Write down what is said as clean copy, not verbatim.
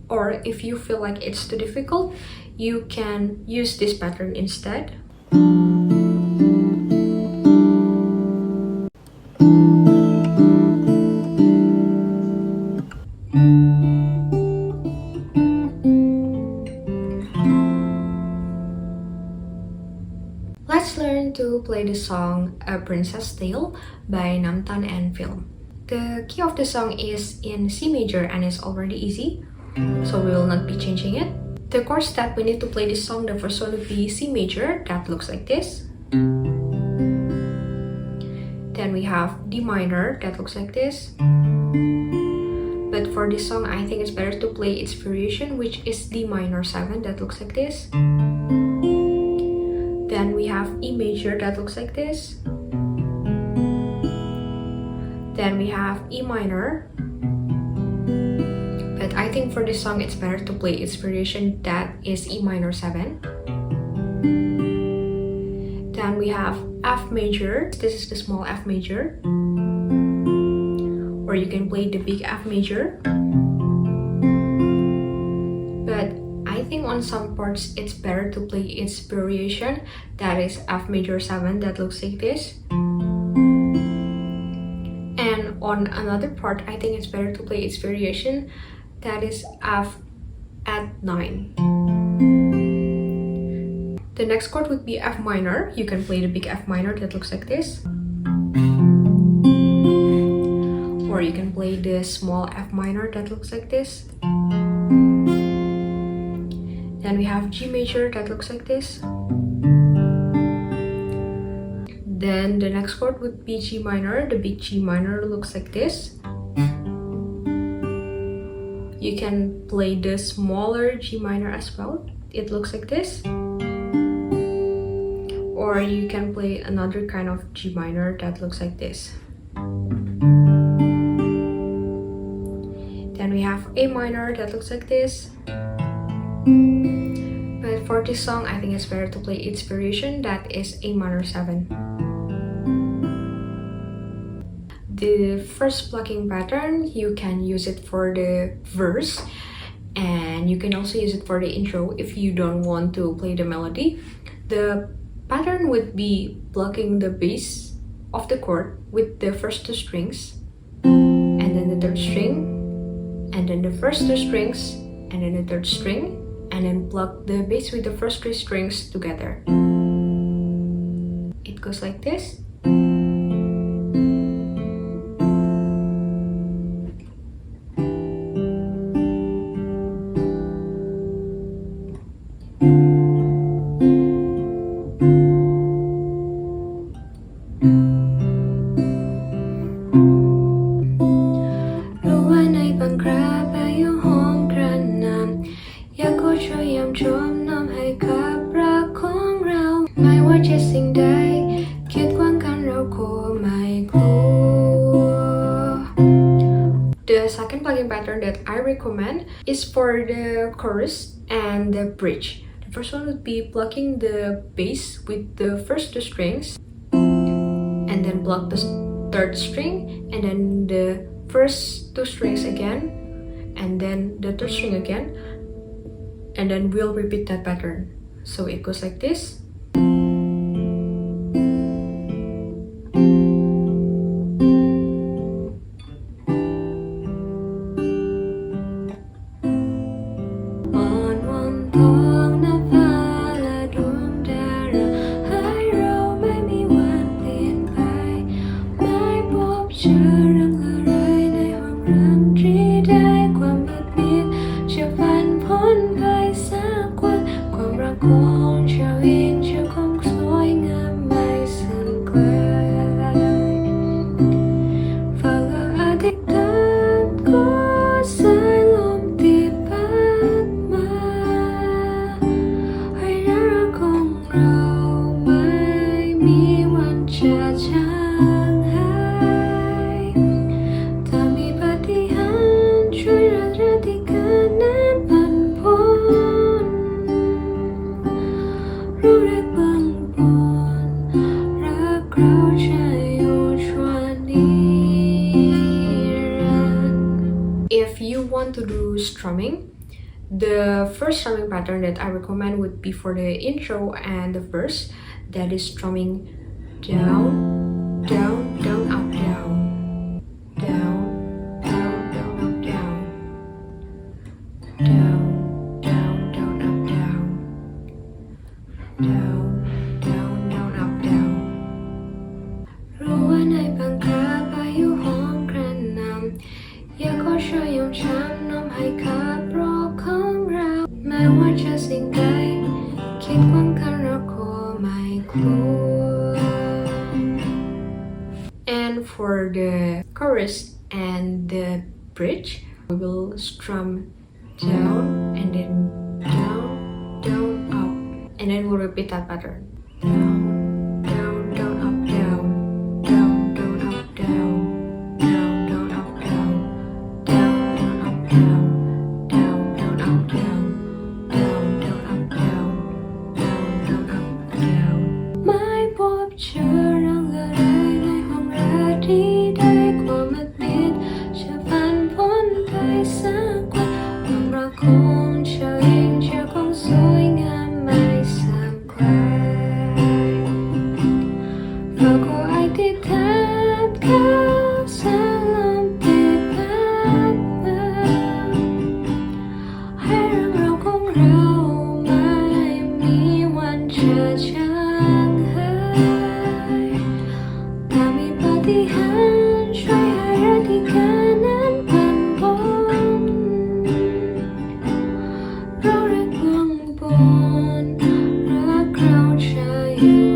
or if you feel like it's too difficult, you can use this pattern instead. Let's learn to play the song A Princess Tale by NamtanFilm. The key of the song is in C major and it's already easy, so we will not be changing it. The chords that we need to play this song, the first one would be C major, that looks like this. Then we have D minor, that looks like this. But for this song, I think it's better to play its variation, which is D minor 7, that looks like this. Then we have E major, that looks like this. Then we have E minor. But I think for this song, it's better to play its variation, that is E minor 7. Then we have F major. This is the small F major. Or you can play the big F major. But I think on some parts it's better to play its variation, that is F major 7, that looks like this. And on another part, I think it's better to play its variation, that is F at 9. The next chord would be F minor. You can play the big F minor, that looks like this. Or you can play the small F minor, that looks like this. Then we have G major, that looks like this. Then the next chord would be G minor. The big G minor looks like this. You can play the smaller G minor as well. It looks like this. Or you can play another kind of G minor that looks like this. Then we have A minor that looks like this. But for this song, I think it's better to play its variation, that is A minor 7. The first plucking pattern, you can use it for the verse, and you can also use it for the intro if you don't want to play the melody. The pattern would be plucking the bass of the chord with the first two strings, and then the third string, and then the first two strings, and then the third string, and then pluck the bass with the first three strings together. It goes like this. The second plucking pattern that I recommend is for the chorus and the bridge. The first one would be plucking the bass with the first two strings, and then pluck the third string, and then the first two strings again, and then the third string again, and then we'll repeat that pattern. So it goes like this. If you want to do strumming, The first strumming pattern that I recommend would be for the intro and the verse, that is strumming down, down, down, up, down, down, down, down, up, down, down, down, down, up, down, down, down, down, up, down. รู้ว่าในบางคราพายุหอมกระหน่ำอยากขอช่วยยอมช้ำน้อมให้ขาโปรดของเราแม้ว่าจะสิ่งใดคิดหวังกันเราขอไม่กลัว And for the chorus and the bridge, we will strum down and then down, down, up, and then we'll repeat that pattern. Down, down, down, up, down, down, down, up, down, down, down, up, down, down, down, up, down, down, down, up, down, down, down, up, down, down, down, up, down. ไม่พบเจอเรื่องอะไรในห้องราตรีได้ความมืดมิดจะผ่านพ้นไปสักวันความรักของเธอเองจะคงสวยงามไม่ซ้ำใครฝากเอาไว้ที่แทบเขาสลมที่พัดมาให้เรื่องราวของเราไม่มีวันจะจางหายแต่มีปาฏิหาริย์ช่วยให้รักที่แค่นั้นเป็นผลเราได้เบื้องบนรักเราจะอยู่